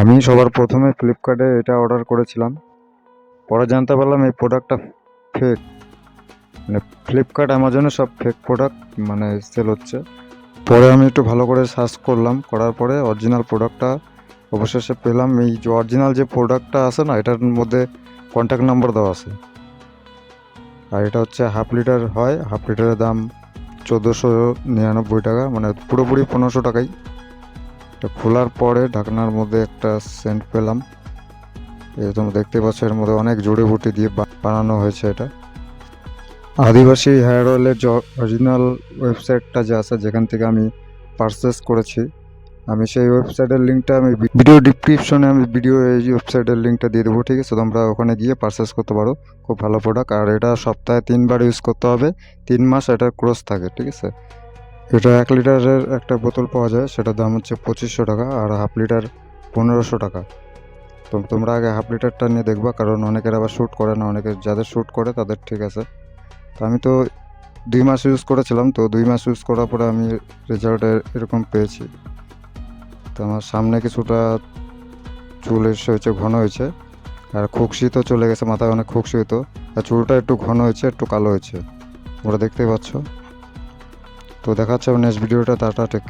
আমি সবার প্রথমে ফ্লিপকার্টে এটা অর্ডার করেছিলাম। পরে জানতে পারলাম এই প্রোডাক্টটা ফেক। মানে ফ্লিপকার্ট অ্যামাজনে সব ফেক প্রোডাক্ট মানে সেল হচ্ছে। পরে আমি একটু ভালো করে সার্চ করলাম, করার পরে অরিজিনাল প্রোডাক্টটা অবশেষে পেলাম। এই যে অরিজিনাল যে প্রোডাক্টটা আছে না, এটার মধ্যে কন্ট্যাক্ট নাম্বার দেওয়া আছে। আর এটা হচ্ছে হাফ লিটার হয়, হাফ লিটারের দাম 1499 টাকা, মানে পুরোপুরি 1500 টাকাই। এটা খোলার পরে ঢাকনার মধ্যে একটা সেন্ট পেলাম। এই তোমরা দেখতে পাচ্ছ, এর মধ্যে অনেক জড়িবুটি দিয়ে বানানো হয়েছে এটা। আদিবাসী হেয়ার অয়েলের যে অরিজিনাল ওয়েবসাইটটা যে আছে, যেখান থেকে আমি পারচেস করেছি, আমি সেই ওয়েবসাইটের লিঙ্কটা আমি ভিডিও ডিসক্রিপশনে এই ওয়েবসাইটের লিঙ্কটা দিয়ে দেবো। ঠিক আছে, তোমরা ওখানে গিয়ে পারচেস করতে পারো। খুব ভালো প্রোডাক্ট। আর এটা সপ্তাহে 3বার ইউজ করতে হবে, 3 মাস এটা কোর্স থাকে। ঠিক আছে, এটা 1 লিটারের একটা বোতল পাওয়া যায়, সেটার দাম হচ্ছে 2500 টাকা, আর হাফ লিটার 1500 টাকা। তো তোমরা আগে হাফ লিটারটা নিয়ে দেখবা, কারণ অনেকের আবার শ্যুট করে না, অনেকের যাদের শ্যুট করে তাদের ঠিক আছে। তো আমি তো 2 মাস ইউজ করেছিলাম, তো 2 মাস ইউজ করার পরে আমি রেজাল্ট এরকম পেয়েছি। তো আমার সামনে কিছুটা চুল হয়েছে, ঘন হয়েছে, আর খুকশি তো চলে গেছে, মাথায় অনেক খুকশি হতো, আর চুলটা একটু ঘন হয়েছে, একটু কালো হয়েছে, তোমরা দেখতেই পাচ্ছ। তো দেখা হচ্ছে নেক্সট ভিডিওটা। Tata, take.